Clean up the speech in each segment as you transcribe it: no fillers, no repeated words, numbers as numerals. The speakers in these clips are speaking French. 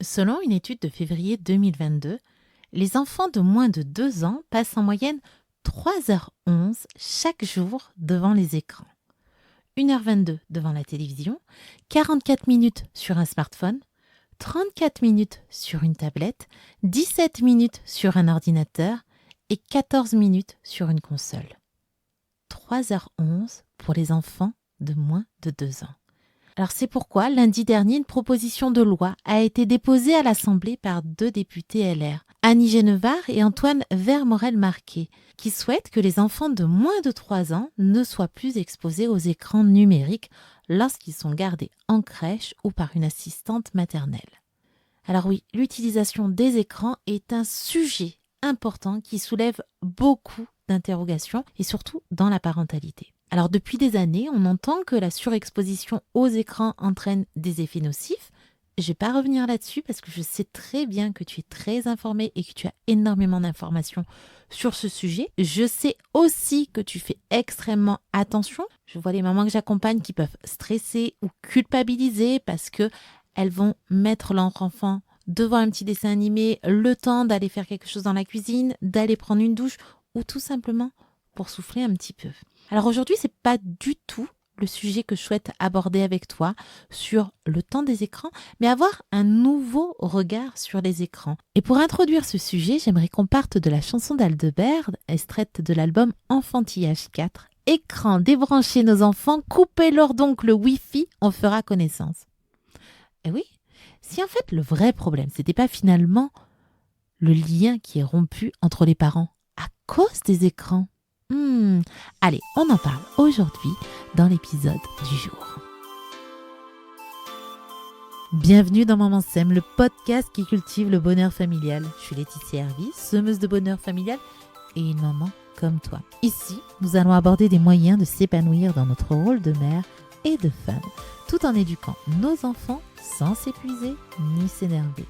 Selon une étude de février 2022, les enfants de moins de 2 ans passent en moyenne 3h11 chaque jour devant les écrans. 1h22 devant la télévision, 44 minutes sur un smartphone, 34 minutes sur une tablette, 17 minutes sur un ordinateur et 14 minutes sur une console. 3h11 pour les enfants de moins de 2 ans. Alors c'est pourquoi lundi dernier, une proposition de loi a été déposée à l'Assemblée par 2 députés LR, Annie Genevard et Antoine Vermorel-Marquet, qui souhaitent que les enfants de moins de 3 ans ne soient plus exposés aux écrans numériques lorsqu'ils sont gardés en crèche ou par une assistante maternelle. Alors oui, l'utilisation des écrans est un sujet important qui soulève beaucoup d'interrogations et surtout dans la parentalité. Alors depuis des années, on entend que la surexposition aux écrans entraîne des effets nocifs. Je ne vais pas revenir là-dessus parce que je sais très bien que tu es très informé et que tu as énormément d'informations sur ce sujet. Je sais aussi que tu fais extrêmement attention. Je vois les mamans que j'accompagne qui peuvent stresser ou culpabiliser parce qu'elles vont mettre leur enfant devant un petit dessin animé, le temps d'aller faire quelque chose dans la cuisine, d'aller prendre une douche ou tout simplement pour souffler un petit peu. Alors aujourd'hui, c'est pas du tout le sujet que je souhaite aborder avec toi sur le temps des écrans, mais avoir un nouveau regard sur les écrans. Et pour introduire ce sujet, j'aimerais qu'on parte de la chanson d'Aldebert, extraite de l'album Enfantillage 4. Écran, débranchez nos enfants, coupez-leur donc le Wi-Fi, on fera connaissance. Et oui, si en fait le vrai problème, c'était pas finalement le lien qui est rompu entre les parents à cause des écrans. Allez, on en parle aujourd'hui dans l'épisode du jour. Bienvenue dans Maman Sème, le podcast qui cultive le bonheur familial. Je suis Laetitia Hervy, semeuse de bonheur familial et une maman comme toi. Ici, nous allons aborder des moyens de s'épanouir dans notre rôle de mère et de femme, tout en éduquant nos enfants sans s'épuiser ni s'énerver.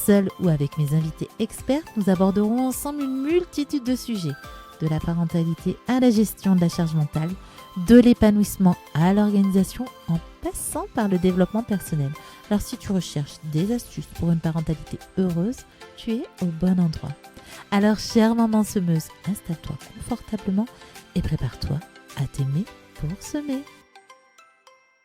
Seule ou avec mes invités experts, nous aborderons ensemble une multitude de sujets, de la parentalité à la gestion de la charge mentale, de l'épanouissement à l'organisation, en passant par le développement personnel. Alors si tu recherches des astuces pour une parentalité heureuse, tu es au bon endroit. Alors chère maman semeuse, installe-toi confortablement et prépare-toi à t'aimer pour semer.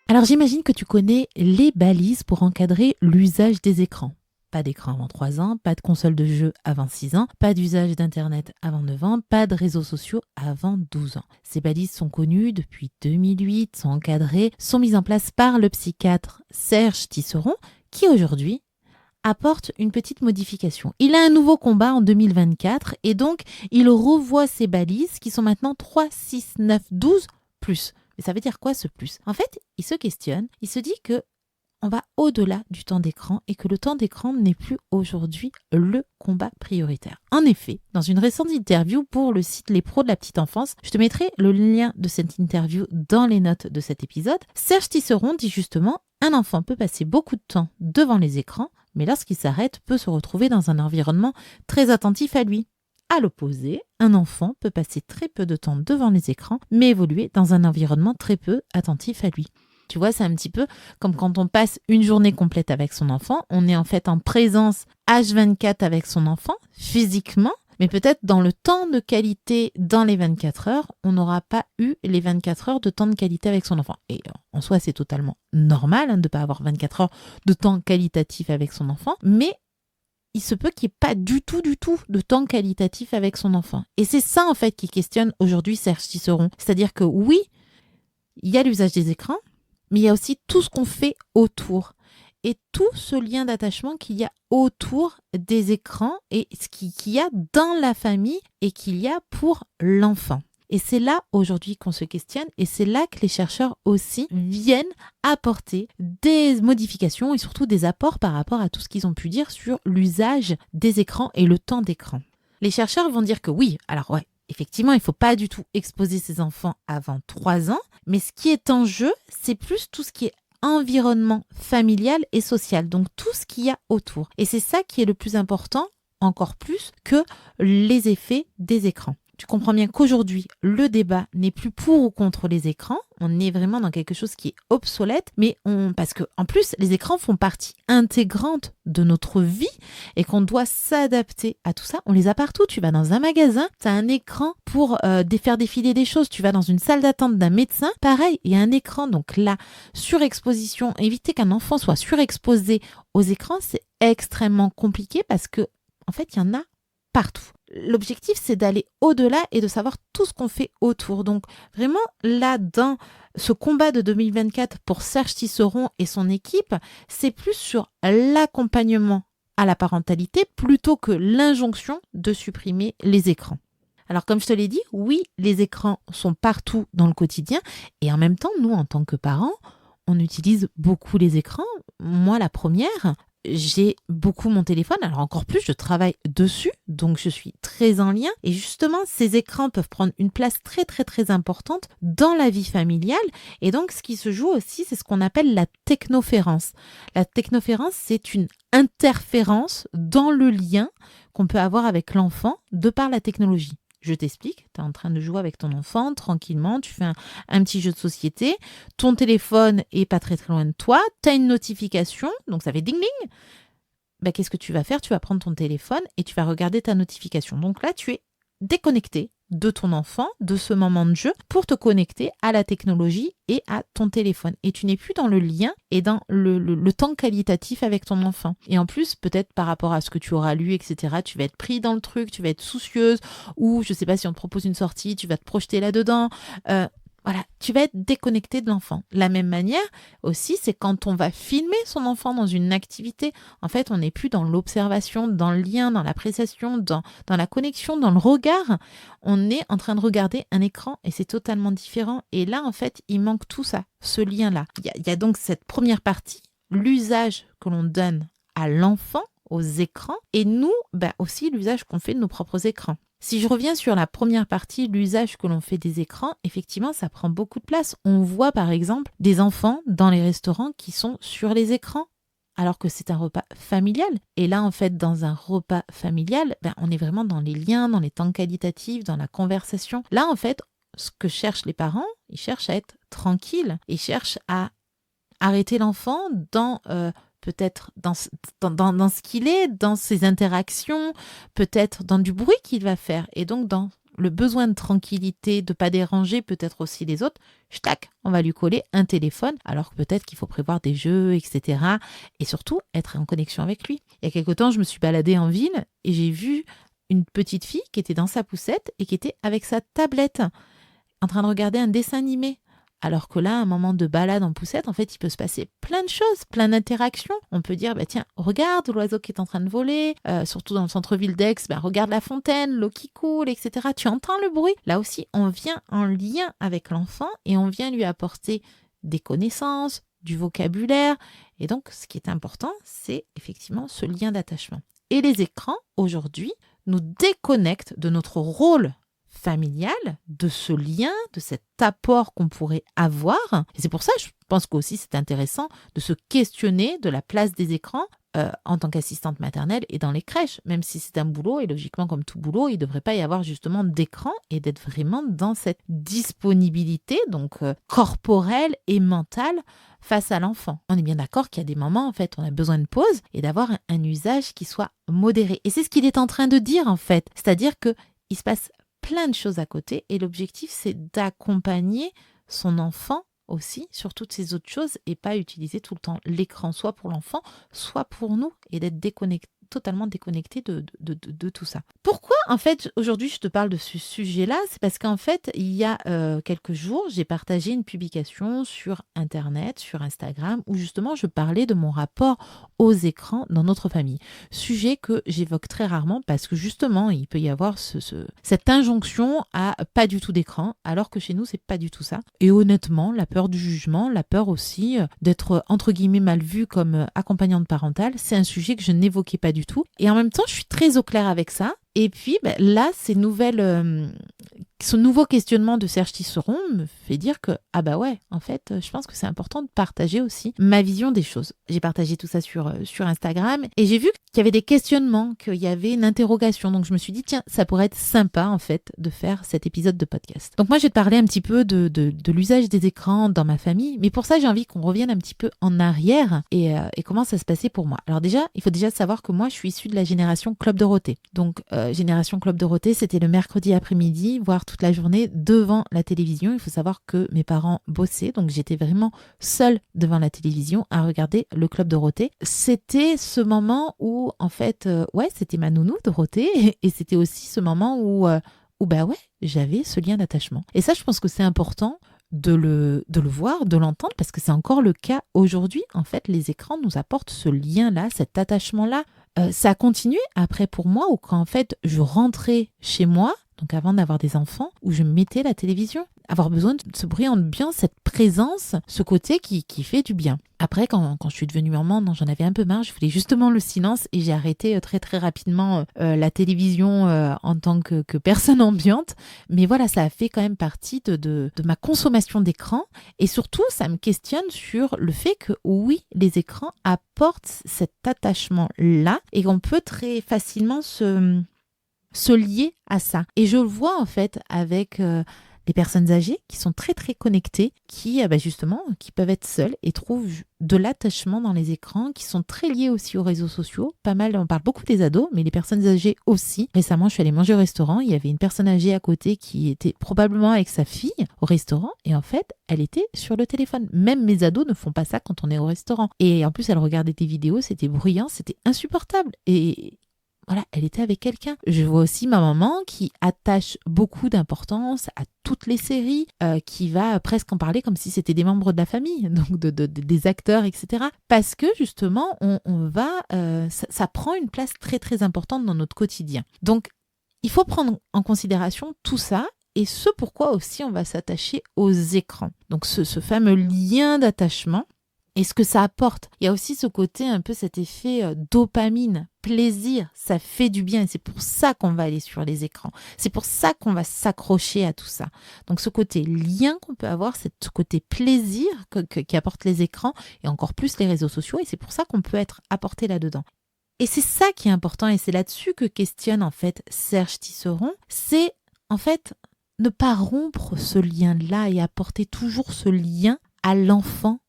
Alors j'imagine que tu connais les balises pour encadrer l'usage des écrans. Pas d'écran avant 3 ans, pas de console de jeu avant 6 ans, pas d'usage d'internet avant 9 ans, pas de réseaux sociaux avant 12 ans. Ces balises sont connues depuis 2008, sont encadrées, sont mises en place par le psychiatre Serge Tisseron, qui aujourd'hui apporte une petite modification. Il a un nouveau combat en 2024 et donc il revoit ces balises qui sont maintenant 3, 6, 9, 12 plus. Mais ça veut dire quoi ce plus ? En fait, il se questionne, il se dit que on va au-delà du temps d'écran et que le temps d'écran n'est plus aujourd'hui le combat prioritaire. En effet, dans une récente interview pour le site Les Pros de la Petite Enfance, je te mettrai le lien de cette interview dans les notes de cet épisode, Serge Tisseron dit justement « Un enfant peut passer beaucoup de temps devant les écrans, mais lorsqu'il s'arrête, peut se retrouver dans un environnement très attentif à lui. » À l'opposé, un enfant peut passer très peu de temps devant les écrans, mais évoluer dans un environnement très peu attentif à lui. Tu vois, c'est un petit peu comme quand on passe une journée complète avec son enfant, on est en fait en présence H24 avec son enfant, physiquement, mais peut-être dans le temps de qualité dans les 24 heures, on n'aura pas eu les 24 heures de temps de qualité avec son enfant. Et en soi, c'est totalement normal de ne pas avoir 24 heures de temps qualitatif avec son enfant, mais il se peut qu'il n'y ait pas du tout de temps qualitatif avec son enfant. Et c'est ça en fait qui questionne aujourd'hui Serge Tisseron. C'est-à-dire que oui, il y a l'usage des écrans, mais il y a aussi tout ce qu'on fait autour et tout ce lien d'attachement qu'il y a autour des écrans et ce qu'il y a dans la famille et qu'il y a pour l'enfant. Et c'est là aujourd'hui qu'on se questionne et c'est là que les chercheurs aussi viennent apporter des modifications et surtout des apports par rapport à tout ce qu'ils ont pu dire sur l'usage des écrans et le temps d'écran. Les chercheurs vont dire que oui, alors ouais, effectivement, il ne faut pas du tout exposer ses enfants avant 3 ans, mais ce qui est en jeu, c'est plus tout ce qui est environnement familial et social, donc tout ce qu'il y a autour. Et c'est ça qui est le plus important, encore plus que les effets des écrans. tu comprends bien qu'aujourd'hui, le débat n'est plus pour ou contre les écrans. On est vraiment dans quelque chose qui est obsolète, parce que en plus, les écrans font partie intégrante de notre vie et qu'on doit s'adapter à tout ça. On les a partout. Tu vas dans un magasin, tu as un écran pour faire défiler des choses. Tu vas dans une salle d'attente d'un médecin, pareil, il y a un écran. Donc la surexposition, éviter qu'un enfant soit surexposé aux écrans, c'est extrêmement compliqué parce que, en fait, il y en a partout. L'objectif, c'est d'aller au-delà et de savoir tout ce qu'on fait autour. Donc, vraiment, là, dans ce combat de 2024 pour Serge Tisseron et son équipe, c'est plus sur l'accompagnement à la parentalité plutôt que l'injonction de supprimer les écrans. Alors, comme je te l'ai dit, oui, les écrans sont partout dans le quotidien et en même temps, nous, en tant que parents, on utilise beaucoup les écrans. Moi, la première, j'ai beaucoup mon téléphone, alors encore plus, je travaille dessus, donc je suis très en lien. Et justement, ces écrans peuvent prendre une place très, très, très importante dans la vie familiale. Et donc, ce qui se joue aussi, c'est ce qu'on appelle la technoférence. La technoférence, c'est une interférence dans le lien qu'on peut avoir avec l'enfant de par la technologie. Je t'explique, tu es en train de jouer avec ton enfant tranquillement, tu fais un petit jeu de société, ton téléphone est pas très très loin de toi, tu as une notification, donc ça fait ding ding. Ben, qu'est-ce que tu vas faire? Tu vas prendre ton téléphone et tu vas regarder ta notification. Donc là, tu es déconnecté de ton enfant, de ce moment de jeu, pour te connecter à la technologie et à ton téléphone. Et tu n'es plus dans le lien et dans le temps qualitatif avec ton enfant. Et en plus, peut-être par rapport à ce que tu auras lu, etc., tu vas être pris dans le truc, tu vas être soucieuse, ou je ne sais pas si on te propose une sortie, tu vas te projeter là-dedans. Voilà, tu vas être déconnecté de l'enfant. La même manière aussi, c'est quand on va filmer son enfant dans une activité. En fait, on n'est plus dans l'observation, dans le lien, dans l'appréciation, dans la connexion, dans le regard. On est en train de regarder un écran et c'est totalement différent. Et là, en fait, il manque tout ça, ce lien-là. Il y a donc cette première partie, l'usage que l'on donne à l'enfant, aux écrans, et nous, aussi l'usage qu'on fait de nos propres écrans. Si je reviens sur la première partie, l'usage que l'on fait des écrans, effectivement, ça prend beaucoup de place. On voit par exemple des enfants dans les restaurants qui sont sur les écrans, alors que c'est un repas familial. Et là, en fait, dans un repas familial, on est vraiment dans les liens, dans les temps qualitatifs, dans la conversation. Là, en fait, ce que cherchent les parents, ils cherchent à être tranquilles, ils cherchent à arrêter l'enfant dans... peut-être dans ce qu'il est, dans ses interactions, peut-être dans du bruit qu'il va faire. Et donc, dans le besoin de tranquillité, de ne pas déranger peut-être aussi les autres, on va lui coller un téléphone, alors que peut-être qu'il faut prévoir des jeux, etc. Et surtout, être en connexion avec lui. Il y a quelque temps, je me suis baladée en ville et j'ai vu une petite fille qui était dans sa poussette et qui était avec sa tablette, en train de regarder un dessin animé. Alors que là, à un moment de balade en poussette, en fait, il peut se passer plein de choses, plein d'interactions. On peut dire, tiens, regarde l'oiseau qui est en train de voler, surtout dans le centre-ville d'Aix, regarde la fontaine, l'eau qui coule, etc. Tu entends le bruit. Là aussi, on vient en lien avec l'enfant et on vient lui apporter des connaissances, du vocabulaire. Et donc, ce qui est important, c'est effectivement ce lien d'attachement. Et les écrans, aujourd'hui, nous déconnectent de notre rôle familial, de ce lien, de cet apport qu'on pourrait avoir. Et c'est pour ça, je pense qu'aussi c'est intéressant de se questionner de la place des écrans en tant qu'assistante maternelle et dans les crèches, même si c'est un boulot, et logiquement comme tout boulot, il ne devrait pas y avoir justement d'écran et d'être vraiment dans cette disponibilité, donc corporelle et mentale face à l'enfant. On est bien d'accord qu'il y a des moments, en fait, on a besoin de pause et d'avoir un usage qui soit modéré. Et c'est ce qu'il est en train de dire, en fait. C'est-à-dire qu'il se passe plein de choses à côté et l'objectif, c'est d'accompagner son enfant aussi sur toutes ces autres choses et pas utiliser tout le temps l'écran, soit pour l'enfant, soit pour nous, et d'être totalement déconnecté de tout ça. Pourquoi, en fait, aujourd'hui, je te parle de ce sujet-là? C'est parce qu'en fait, il y a quelques jours, j'ai partagé une publication sur Internet, sur Instagram, où justement, je parlais de mon rapport aux écrans dans notre famille. Sujet que j'évoque très rarement parce que justement, il peut y avoir cette injonction à pas du tout d'écran, alors que chez nous, c'est pas du tout ça. Et honnêtement, la peur du jugement, la peur aussi d'être, entre guillemets, mal vue comme accompagnante parentale, c'est un sujet que je n'évoquais pas du tout. Et en même temps, je suis très au clair avec ça. Et puis là, ces nouvelles ce nouveau questionnement de Serge Tisseron me fait dire que, ah bah ouais, en fait, je pense que c'est important de partager aussi ma vision des choses. J'ai partagé tout ça sur Instagram et j'ai vu qu'il y avait des questionnements, qu'il y avait une interrogation. Donc je me suis dit, tiens, ça pourrait être sympa en fait de faire cet épisode de podcast. Donc moi, je vais te parler un petit peu de l'usage des écrans dans ma famille. Mais pour ça, j'ai envie qu'on revienne un petit peu en arrière et comment ça se passait pour moi. Alors déjà, il faut déjà savoir que moi, je suis issue de la génération Club Dorothée. Donc génération Club Dorothée, c'était le mercredi après-midi, voire toute la journée devant la télévision. Il faut savoir que mes parents bossaient, donc j'étais vraiment seule devant la télévision à regarder le Club Dorothée. C'était ce moment où, en fait, c'était ma nounou Dorothée, et c'était aussi ce moment où bah ouais, j'avais ce lien d'attachement. Et ça, je pense que c'est important de le voir, de l'entendre, parce que c'est encore le cas aujourd'hui. En fait, les écrans nous apportent ce lien-là, cet attachement-là. Ça a continué après pour moi, où quand en fait je rentrais chez moi, donc avant d'avoir des enfants, où je mettais la télévision. Avoir besoin de ce bruit ambiant, cette présence, ce côté qui fait du bien. Après, quand je suis devenue maman, non, j'en avais un peu marre, je voulais justement le silence et j'ai arrêté très très rapidement la télévision en tant que personne ambiante. Mais voilà, ça a fait quand même partie de ma consommation d'écran et surtout, ça me questionne sur le fait que oui, les écrans apportent cet attachement-là et qu'on peut très facilement se lier à ça. Et je le vois en fait avec les personnes âgées qui sont très très connectées, qui peuvent être seules et trouvent de l'attachement dans les écrans, qui sont très liées aussi aux réseaux sociaux. Pas mal, on parle beaucoup des ados, mais les personnes âgées aussi. Récemment, je suis allée manger au restaurant, il y avait une personne âgée à côté qui était probablement avec sa fille au restaurant et en fait, elle était sur le téléphone. Même mes ados ne font pas ça quand on est au restaurant. Et en plus, elle regardait des vidéos, c'était bruyant, c'était insupportable. Et voilà, elle était avec quelqu'un. Je vois aussi ma maman qui attache beaucoup d'importance à toutes les séries, qui va presque en parler comme si c'était des membres de la famille, donc des acteurs, etc. Parce que justement, ça prend une place très très importante dans notre quotidien. Donc, il faut prendre en considération tout ça et ce pourquoi aussi on va s'attacher aux écrans. Donc, ce fameux lien d'attachement. Et ce que ça apporte, il y a aussi ce côté un peu cet effet dopamine, plaisir, ça fait du bien et c'est pour ça qu'on va aller sur les écrans. C'est pour ça qu'on va s'accrocher à tout ça. Donc ce côté lien qu'on peut avoir, ce côté plaisir qui apportent les écrans et encore plus les réseaux sociaux et c'est pour ça qu'on peut être apporté là-dedans. Et c'est ça qui est important et c'est là-dessus que questionne en fait Serge Tisseron, c'est en fait ne pas rompre ce lien-là et apporter toujours ce lien à l'enfant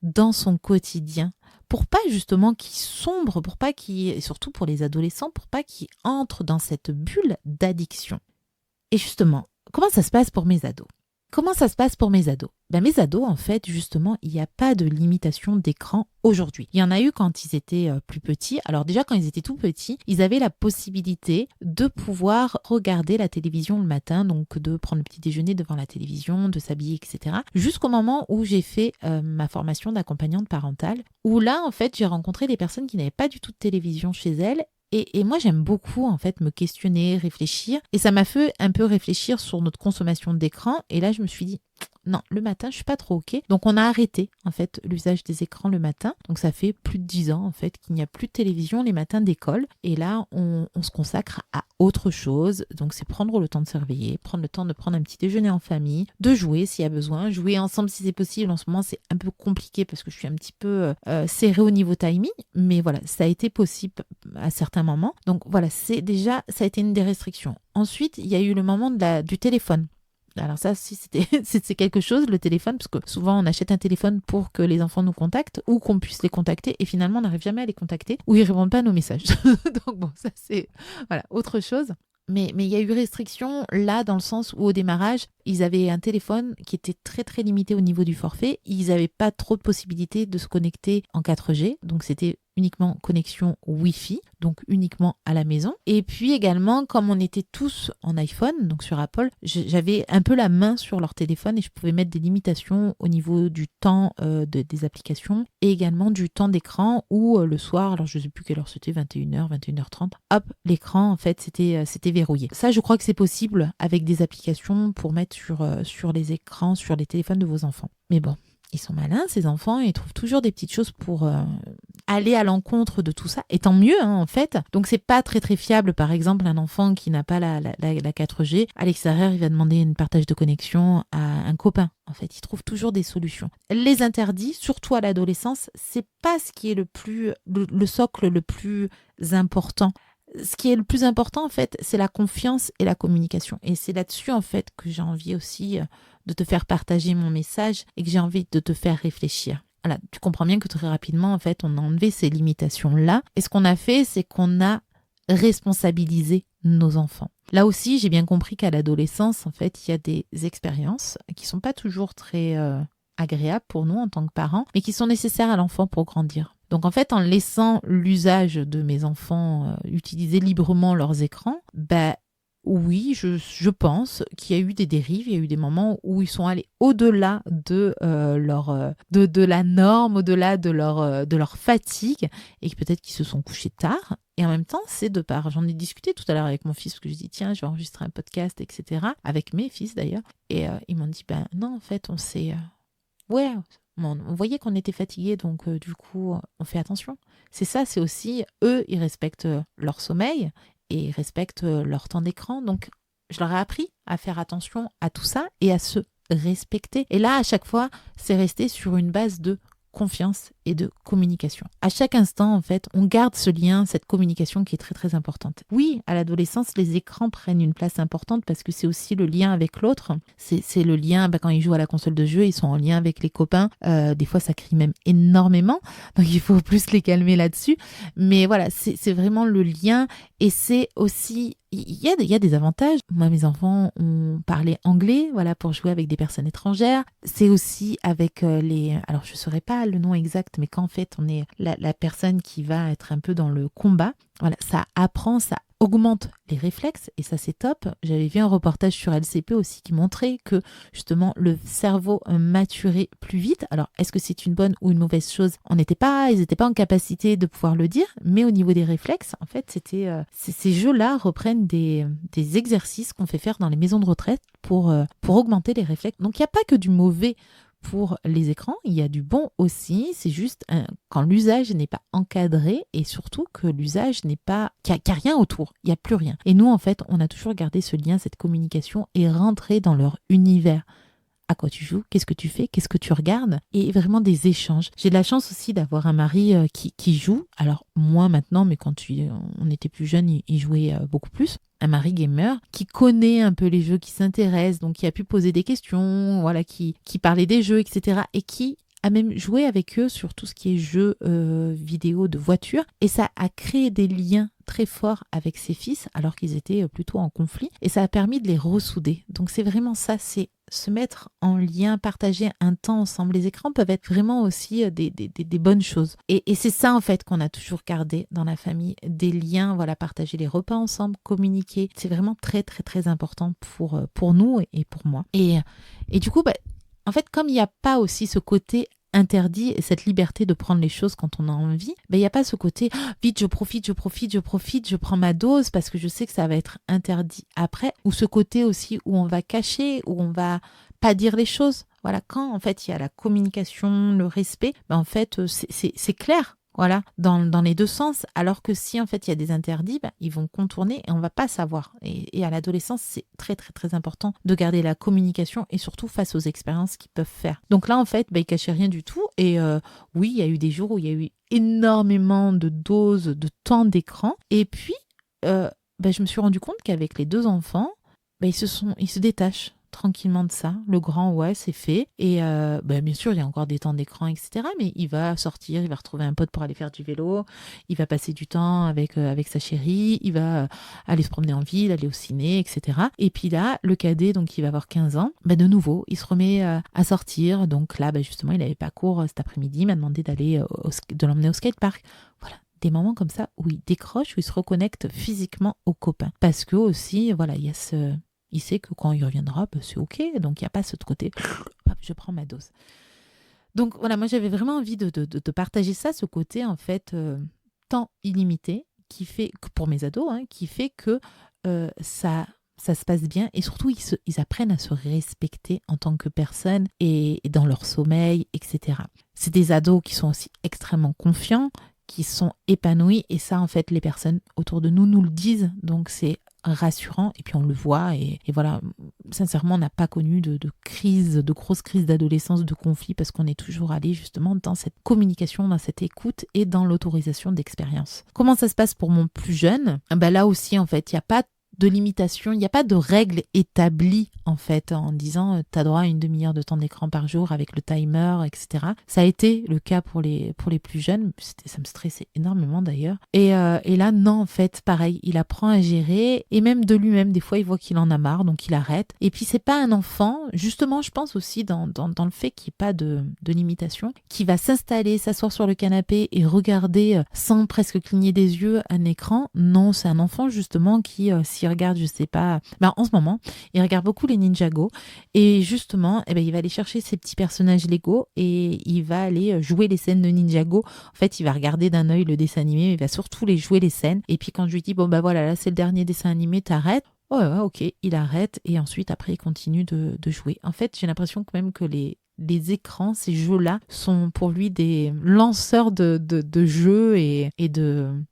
dans son quotidien, pour pas justement qu'il sombre, et surtout pour les adolescents, pour pas qu'ils entrent dans cette bulle d'addiction. Et justement, comment ça se passe pour mes ados ? Mes ados, en fait, justement, il n'y a pas de limitation d'écran aujourd'hui. Il y en a eu quand ils étaient plus petits. Alors déjà, quand ils étaient tout petits, ils avaient la possibilité de pouvoir regarder la télévision le matin, donc de prendre le petit déjeuner devant la télévision, de s'habiller, etc. Jusqu'au moment où j'ai fait ma formation d'accompagnante parentale, où là, en fait, j'ai rencontré des personnes qui n'avaient pas du tout de télévision chez elles. Et moi, j'aime beaucoup, en fait, me questionner, réfléchir. Et ça m'a fait un peu réfléchir sur notre consommation d'écran. Et là, je me suis dit, non, le matin, je suis pas trop OK. Donc, on a arrêté, en fait, l'usage des écrans le matin. Donc, ça fait plus de 10 ans, en fait, qu'il n'y a plus de télévision les matins d'école. Et là, on se consacre à autre chose. Donc, c'est prendre le temps de se réveiller, prendre le temps de prendre un petit déjeuner en famille, de jouer s'il y a besoin, jouer ensemble si c'est possible. En ce moment, c'est un peu compliqué parce que je suis un petit peu serrée au niveau timing. Mais voilà, ça a été possible à certains moments. Donc, voilà, ça a été une des restrictions. Ensuite, il y a eu le moment du téléphone. Alors ça, si c'est quelque chose, le téléphone, parce que souvent on achète un téléphone pour que les enfants nous contactent ou qu'on puisse les contacter et finalement on n'arrive jamais à les contacter ou ils ne répondent pas à nos messages. Donc bon, ça c'est autre chose. Mais il y a eu restriction là dans le sens où au démarrage, ils avaient un téléphone qui était très très limité au niveau du forfait. Ils n'avaient pas trop de possibilités de se connecter en 4G, donc c'était uniquement connexion Wi-Fi, donc uniquement à la maison. Et puis également, comme on était tous en iPhone, donc sur Apple, j'avais un peu la main sur leur téléphone et je pouvais mettre des limitations au niveau du temps des applications et également du temps d'écran où le soir, alors je ne sais plus quelle heure c'était, 21h, 21h30, hop, l'écran en fait c'était verrouillé. Ça, je crois que c'est possible avec des applications pour mettre sur les écrans, sur les téléphones de vos enfants. Mais bon, Ils sont malins, ces enfants, et ils trouvent toujours des petites choses pour aller à l'encontre de tout ça. Et tant mieux, hein, en fait. Donc, c'est pas très, très fiable. Par exemple, un enfant qui n'a pas la 4G, à l'extérieur, il va demander une partage de connexion à un copain. En fait, il trouve toujours des solutions. Les interdits, surtout à l'adolescence, c'est pas ce qui est le socle le plus important. Ce qui est le plus important, en fait, c'est la confiance et la communication. Et c'est là-dessus, en fait, que j'ai envie aussi de te faire partager mon message et que j'ai envie de te faire réfléchir. Voilà, tu comprends bien que très rapidement, en fait, on a enlevé ces limitations-là. Et ce qu'on a fait, c'est qu'on a responsabilisé nos enfants. Là aussi, j'ai bien compris qu'à l'adolescence, en fait, il y a des expériences qui sont pas toujours très agréables pour nous en tant que parents, mais qui sont nécessaires à l'enfant pour grandir. Donc en fait, en laissant l'usage de mes enfants utiliser librement leurs écrans, oui, je pense qu'il y a eu des dérives, il y a eu des moments où ils sont allés au-delà de de la norme, au-delà de leur fatigue, et que peut-être qu'ils se sont couchés tard. Et en même temps, c'est de part. J'en ai discuté tout à l'heure avec mon fils, parce que je dis tiens, je vais enregistrer un podcast, etc. Avec mes fils d'ailleurs. Et ils m'ont dit non, en fait, on s'est ouais. On voyait qu'on était fatigués, donc du coup, on fait attention. C'est ça, c'est aussi, eux, ils respectent leur sommeil et ils respectent leur temps d'écran. Donc, je leur ai appris à faire attention à tout ça et à se respecter. Et là, à chaque fois, c'est resté sur une base de confiance et de communication. À chaque instant, en fait, on garde ce lien, cette communication qui est très, très importante. Oui, à l'adolescence, les écrans prennent une place importante parce que c'est aussi le lien avec l'autre. C'est le lien, quand ils jouent à la console de jeu, ils sont en lien avec les copains. Des fois, ça crie même énormément. Donc, il faut plus les calmer là-dessus. Mais voilà, c'est vraiment le lien. Et c'est aussi... Il y a des avantages. Moi, mes enfants ont parlé anglais, voilà, pour jouer avec des personnes étrangères. C'est aussi avec les... Alors, je ne saurais pas le nom exact, mais quand en fait, on est la personne qui va être un peu dans le combat, voilà, ça apprend, ça augmente les réflexes et ça c'est top. J'avais vu un reportage sur LCP aussi qui montrait que justement le cerveau maturait plus vite. Alors est-ce que c'est une bonne ou une mauvaise chose? Ils n'étaient pas en capacité de pouvoir le dire, mais au niveau des réflexes, en fait, ces jeux-là reprennent des exercices qu'on fait faire dans les maisons de retraite pour augmenter les réflexes. Donc il n'y a pas que du mauvais pour les écrans, il y a du bon aussi, c'est juste quand l'usage n'est pas encadré et surtout que l'usage n'est pas... qu'il n'y a rien autour, il n'y a plus rien. Et nous, en fait, on a toujours gardé ce lien, cette communication et rentré dans leur univers. À quoi tu joues, qu'est-ce que tu fais, qu'est-ce que tu regardes, et vraiment des échanges. J'ai de la chance aussi d'avoir un mari qui joue, alors moins maintenant, mais quand on était plus jeune, il jouait beaucoup plus. Un mari gamer qui connaît un peu les jeux, qui s'intéresse, donc qui a pu poser des questions, voilà, qui parlait des jeux, etc. et qui a même joué avec eux sur tout ce qui est jeux vidéo de voiture, et ça a créé des liens très forts avec ses fils alors qu'ils étaient plutôt en conflit, et ça a permis de les ressouder. Donc c'est vraiment ça, c'est se mettre en lien, partager un temps ensemble. Les écrans peuvent être vraiment aussi des bonnes choses. Et c'est ça en fait qu'on a toujours gardé dans la famille, des liens, voilà, partager les repas ensemble, communiquer. C'est vraiment très très très important pour nous et pour moi. Et du coup, en fait, comme il n'y a pas aussi ce côté interdit et cette liberté de prendre les choses quand on a envie, il n'y a pas ce côté vite je profite, je prends ma dose parce que je sais que ça va être interdit après, ou ce côté aussi où on va cacher, où on va pas dire les choses. Voilà, quand en fait il y a la communication, le respect, en fait c'est clair. Voilà, dans les deux sens, alors que si en fait il y a des interdits, ils vont contourner et on va pas savoir. Et à l'adolescence, c'est très très très important de garder la communication et surtout face aux expériences qu'ils peuvent faire. Donc là en fait, ils cachaient rien du tout et oui, il y a eu des jours où il y a eu énormément de doses de temps d'écran et puis je me suis rendu compte qu'avec les deux enfants, ils se détachent tranquillement de ça. Le grand, ouais, c'est fait. Et bien sûr, il y a encore des temps d'écran, etc. Mais il va sortir, il va retrouver un pote pour aller faire du vélo, il va passer du temps avec sa chérie, il va aller se promener en ville, aller au ciné, etc. Et puis là, le cadet, donc il va avoir 15 ans, de nouveau, il se remet à sortir. Donc là, justement, il n'avait pas cours cet après-midi, il m'a demandé de l'emmener au skatepark. Voilà. Des moments comme ça où il décroche, où il se reconnecte physiquement aux copains. Parce que aussi, voilà, il y a il sait que quand il reviendra, c'est ok. Donc, il n'y a pas ce côté, hop, je prends ma dose. Donc, voilà, moi, j'avais vraiment envie de partager ça, ce côté, en fait, temps illimité, qui fait, pour mes ados, qui fait que ça ça se passe bien et surtout ils apprennent à se respecter en tant que personne et dans leur sommeil, etc. C'est des ados qui sont aussi extrêmement confiants, qui sont épanouis et ça en fait les personnes autour de nous le disent, donc c'est rassurant et puis on le voit et voilà, sincèrement on n'a pas connu de crise, de grosses crises d'adolescence, de conflits parce qu'on est toujours allé justement dans cette communication, dans cette écoute et dans l'autorisation d'expérience. Comment ça se passe pour mon plus jeune ? Là aussi en fait il n'y a pas de limitation, il n'y a pas de règle établie en fait en disant tu as droit à une demi-heure de temps d'écran par jour avec le timer, etc. Ça a été le cas pour les plus jeunes, ça me stressait énormément d'ailleurs. Et là non en fait pareil, il apprend à gérer et même de lui-même des fois il voit qu'il en a marre donc il arrête. Et puis c'est pas un enfant, justement je pense aussi dans le fait qu'il n'y ait pas de limitation, qui va s'installer, s'asseoir sur le canapé et regarder sans presque cligner des yeux un écran. Non, c'est un enfant justement qui s'il regarde, je sais pas, en ce moment, il regarde beaucoup les Ninjago et justement, il va aller chercher ses petits personnages Lego et il va aller jouer les scènes de Ninjago. En fait, il va regarder d'un œil le dessin animé, mais il va surtout les jouer les scènes. Et puis quand je lui dis, voilà, là c'est le dernier dessin animé, t'arrêtes. Oh ouais, ok, il arrête et ensuite après il continue de jouer. En fait, j'ai l'impression quand même que les écrans, ces jeux-là, sont pour lui des lanceurs de jeux et de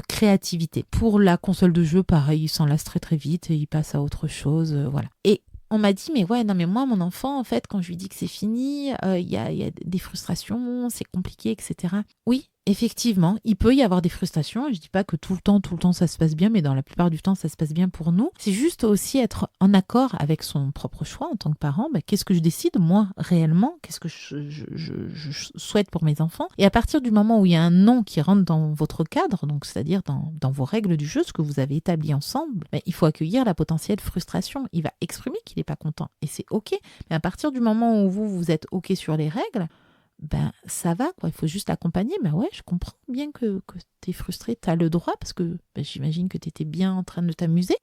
créativité. Pour la console de jeu, pareil, il s'en lasse très très vite et il passe à autre chose, voilà. Et on m'a dit, mais moi, mon enfant, en fait, quand je lui dis que c'est fini, il y a des frustrations, c'est compliqué, etc. Oui, effectivement, il peut y avoir des frustrations. Je dis pas que tout le temps, ça se passe bien, mais dans la plupart du temps, ça se passe bien pour nous. C'est juste aussi être en accord avec son propre choix en tant que parent. Qu'est-ce que je décide, moi, réellement ? Qu'est-ce que je souhaite pour mes enfants ? Et à partir du moment où il y a un non qui rentre dans votre cadre, donc c'est-à-dire dans vos règles du jeu, ce que vous avez établi ensemble, il faut accueillir la potentielle frustration. Il va exprimer qu'il n'est pas content. Et c'est OK. Mais à partir du moment où vous êtes OK sur les règles, ça va, quoi. Il faut juste l'accompagner. Mais ouais, je comprends bien que tu es frustré. Tu as le droit parce que j'imagine que tu étais bien en train de t'amuser.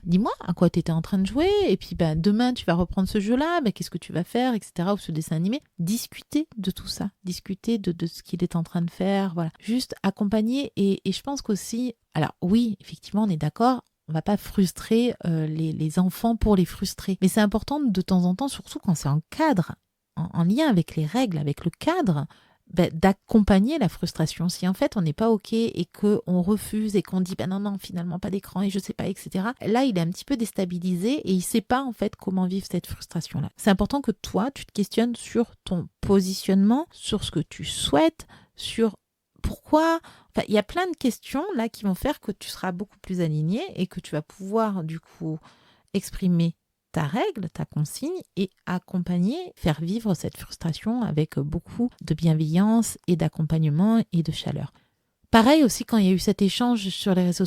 Dis-moi à quoi tu étais en train de jouer. Et puis demain, tu vas reprendre ce jeu-là. Qu'est-ce que tu vas faire, etc. Ou ce dessin animé. Discuter de tout ça. Discuter de ce qu'il est en train de faire. Voilà. Juste accompagner. Et je pense qu'aussi, alors oui, effectivement, on est d'accord. On va pas frustrer les enfants pour les frustrer. Mais c'est important de temps en temps, surtout quand c'est en cadre, en lien avec les règles, avec le cadre, d'accompagner la frustration. Si en fait on n'est pas OK et qu'on refuse et qu'on dit non, finalement pas d'écran et je sais pas, etc. Là, il est un petit peu déstabilisé et il sait pas en fait comment vivre cette frustration-là. C'est important que toi, tu te questionnes sur ton positionnement, sur ce que tu souhaites, sur pourquoi. Enfin, il y a plein de questions là qui vont faire que tu seras beaucoup plus aligné et que tu vas pouvoir du coup exprimer ta règle, ta consigne et accompagner, faire vivre cette frustration avec beaucoup de bienveillance et d'accompagnement et de chaleur. Pareil aussi, quand il y a eu cet échange sur les réseaux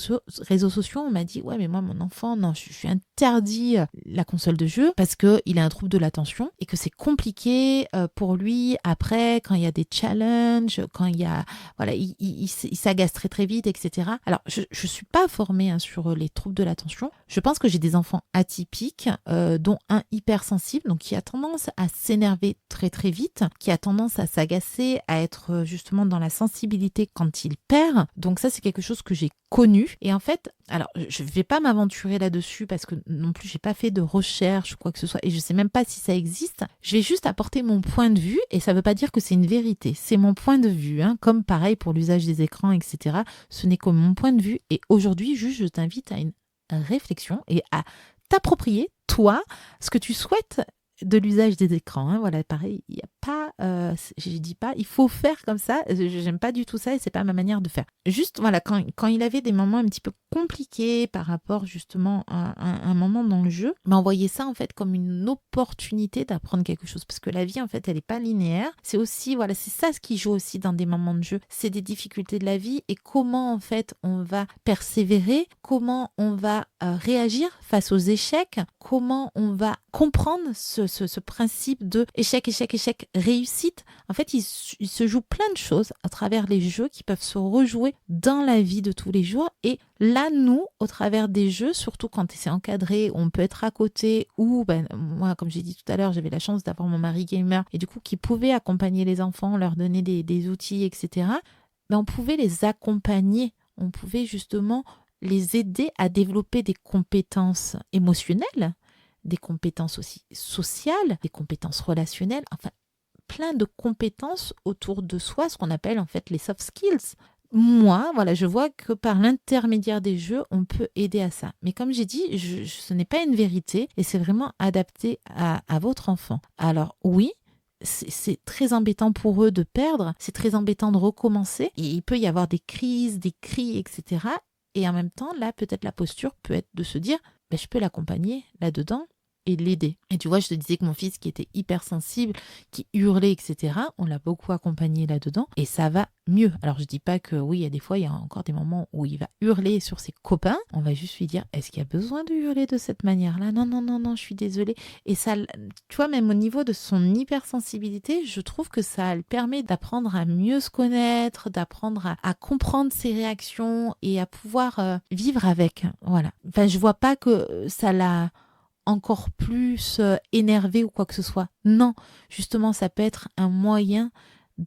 sociaux, on m'a dit « Ouais, mais moi, mon enfant, non, je suis interdit la console de jeu parce qu'il a un trouble de l'attention et que c'est compliqué pour lui après, quand il y a des challenges, quand il y a... Voilà, il s'agace très très vite, etc. » Alors, je ne suis pas formée sur les troubles de l'attention. Je pense que j'ai des enfants atypiques, dont un hypersensible, donc qui a tendance à s'énerver très très vite, qui a tendance à s'agacer, à être justement dans la sensibilité quand il perd. Donc ça, c'est quelque chose que j'ai connu. Et en fait, alors je vais pas m'aventurer là-dessus parce que non plus, j'ai pas fait de recherche ou quoi que ce soit et je sais même pas si ça existe. Je vais juste apporter mon point de vue et ça veut pas dire que c'est une vérité. C'est mon point de vue, comme pareil pour l'usage des écrans, etc. Ce n'est que mon point de vue et aujourd'hui, juste, je t'invite à une réflexion et à t'approprier, toi, ce que tu souhaites de l'usage des écrans. Voilà, pareil, il n'y a pas, je dis pas, il faut faire comme ça, j'aime pas du tout ça et c'est pas ma manière de faire. Juste, voilà, quand il avait des moments un petit peu compliqués par rapport justement à un moment dans le jeu, voyez ça en fait comme une opportunité d'apprendre quelque chose parce que la vie en fait, elle est pas linéaire. C'est aussi, voilà, c'est ça ce qui joue aussi dans des moments de jeu, c'est des difficultés de la vie et comment en fait on va persévérer, comment on va réagir face aux échecs, comment on va comprendre ce principe de échec, réussite. En fait, il se joue plein de choses à travers les jeux qui peuvent se rejouer dans la vie de tous les jours. Et là, nous, au travers des jeux, surtout quand c'est encadré, on peut être à côté ou, moi, comme j'ai dit tout à l'heure, j'avais la chance d'avoir mon mari gamer et du coup, qui pouvait accompagner les enfants, leur donner des outils, etc. On pouvait les accompagner. On pouvait justement les aider à développer des compétences émotionnelles, des compétences aussi sociales, des compétences relationnelles, enfin plein de compétences autour de soi, ce qu'on appelle en fait les soft skills. Moi, voilà, je vois que par l'intermédiaire des jeux, on peut aider à ça. Mais comme j'ai dit, ce n'est pas une vérité et c'est vraiment adapté à votre enfant. Alors oui, c'est très embêtant pour eux de perdre, c'est très embêtant de recommencer. Et il peut y avoir des crises, des cris, etc. Et en même temps, là, peut-être la posture peut être de se dire, ben, je peux l'accompagner là-dedans et l'aider. Et tu vois, je te disais que mon fils qui était hypersensible, qui hurlait, etc., on l'a beaucoup accompagné là-dedans et ça va mieux. Alors je dis pas que oui, il y a des fois, il y a encore des moments où il va hurler sur ses copains. On va juste lui dire, est-ce qu'il y a besoin de hurler de cette manière-là? Non, non, non, non, je suis désolée. Et ça, tu vois, même au niveau de son hypersensibilité, je trouve que ça le permet d'apprendre à mieux se connaître, d'apprendre à comprendre ses réactions et à pouvoir vivre avec. Voilà. Enfin, je vois pas que ça l'a encore plus énervé ou quoi que ce soit. Non, justement, ça peut être un moyen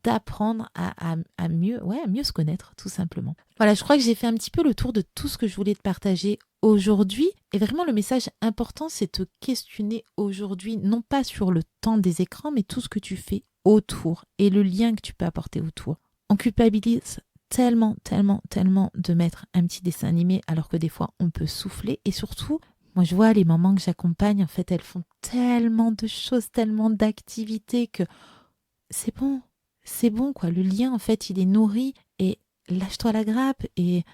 d'apprendre à mieux, à mieux se connaître, tout simplement. Voilà, je crois que j'ai fait un petit peu le tour de tout ce que je voulais te partager aujourd'hui. Et vraiment, le message important, c'est te questionner aujourd'hui, non pas sur le temps des écrans, mais tout ce que tu fais autour et le lien que tu peux apporter autour. On culpabilise tellement, tellement, tellement de mettre un petit dessin animé alors que des fois, on peut souffler. Et surtout, moi, je vois les mamans que j'accompagne, en fait, elles font tellement de choses, tellement d'activités que c'est bon, quoi. Le lien, en fait, il est nourri et lâche-toi la grappe et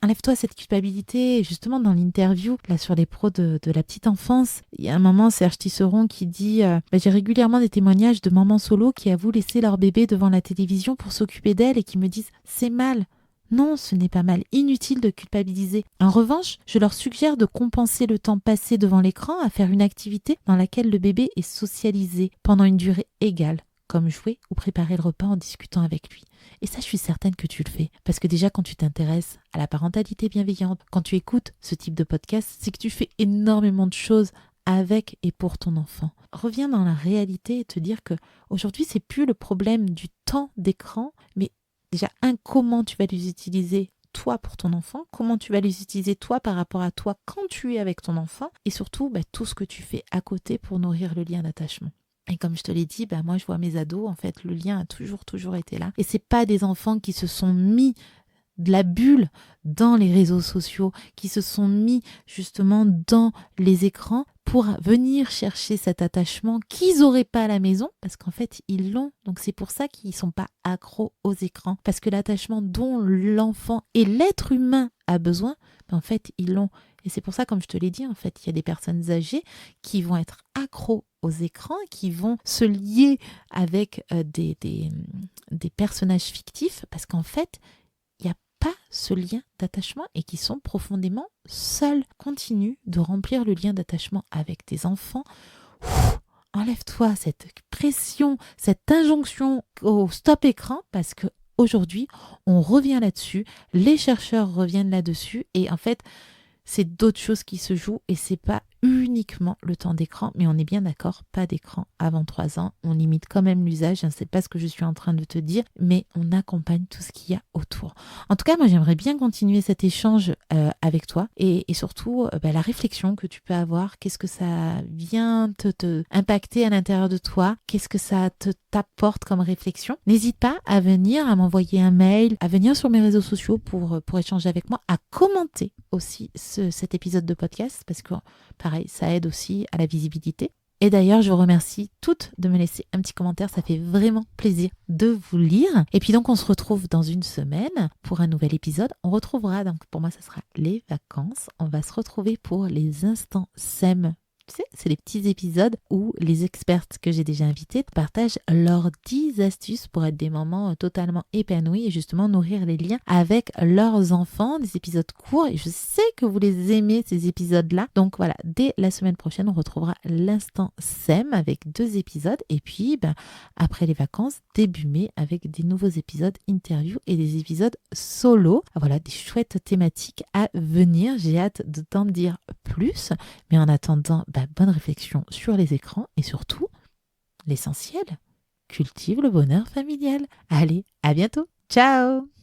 enlève-toi cette culpabilité. Et justement, dans l'interview, là, sur les pros de la petite enfance, il y a un moment, Serge Tisseron qui dit j'ai régulièrement des témoignages de mamans solo qui avouent laisser leur bébé devant la télévision pour s'occuper d'elle et qui me disent c'est mal. Non, ce n'est pas mal, inutile de culpabiliser. En revanche, je leur suggère de compenser le temps passé devant l'écran à faire une activité dans laquelle le bébé est socialisé pendant une durée égale, comme jouer ou préparer le repas en discutant avec lui. Et ça, je suis certaine que tu le fais. Parce que déjà, quand tu t'intéresses à la parentalité bienveillante, quand tu écoutes ce type de podcast, c'est que tu fais énormément de choses avec et pour ton enfant. Reviens dans la réalité et te dire que aujourd'hui, c'est plus le problème du temps d'écran, mais déjà, comment tu vas les utiliser toi pour ton enfant, comment tu vas les utiliser toi par rapport à toi quand tu es avec ton enfant, et surtout tout ce que tu fais à côté pour nourrir le lien d'attachement. Et comme je te l'ai dit, moi je vois mes ados, en fait le lien a toujours été là. Et c'est pas des enfants qui se sont mis de la bulle dans les réseaux sociaux, qui se sont mis justement dans les écrans pour venir chercher cet attachement qu'ils n'auraient pas à la maison, parce qu'en fait, ils l'ont. Donc c'est pour ça qu'ils ne sont pas accros aux écrans. Parce que l'attachement dont l'enfant et l'être humain a besoin, en fait, ils l'ont. Et c'est pour ça, comme je te l'ai dit, en fait, il y a des personnes âgées qui vont être accros aux écrans, qui vont se lier avec des personnages fictifs, parce qu'en fait, il n'y a pas ce lien d'attachement et qui sont profondément seuls. Continue de remplir le lien d'attachement avec tes enfants. Enlève-toi cette pression, cette injonction au stop écran parce que aujourd'hui, on revient là-dessus, les chercheurs reviennent là-dessus et en fait, c'est d'autres choses qui se jouent et c'est pas uniquement le temps d'écran, mais on est bien d'accord, pas d'écran avant 3 ans. On limite quand même l'usage, je ne sais pas ce que je suis en train de te dire, mais on accompagne tout ce qu'il y a autour. En tout cas, moi j'aimerais bien continuer cet échange avec toi et surtout la réflexion que tu peux avoir, qu'est-ce que ça vient te impacter à l'intérieur de toi, qu'est-ce que ça t'apporte comme réflexion. N'hésite pas à venir, à m'envoyer un mail, à venir sur mes réseaux sociaux pour échanger avec moi, à commenter aussi cet épisode de podcast parce que pareil, ça aide aussi à la visibilité. Et d'ailleurs, je vous remercie toutes de me laisser un petit commentaire. Ça fait vraiment plaisir de vous lire. Et puis donc, on se retrouve dans une semaine pour un nouvel épisode. On retrouvera, donc pour moi, ça sera les vacances. On va se retrouver pour les instants SEM. Tu sais, c'est les petits épisodes où les expertes que j'ai déjà invitées partagent leurs 10 astuces pour être des mamans totalement épanouies et justement nourrir les liens avec leurs enfants. Des épisodes courts et je sais que vous les aimez ces épisodes-là. Donc voilà, dès la semaine prochaine, on retrouvera l'instant SEM avec 2 épisodes et puis après les vacances, début mai avec des nouveaux épisodes interviews et des épisodes solo. Voilà, des chouettes thématiques à venir. J'ai hâte de t'en dire plus. Mais en attendant, bonne réflexion sur les écrans et surtout, l'essentiel, cultive le bonheur familial. Allez, à bientôt. Ciao!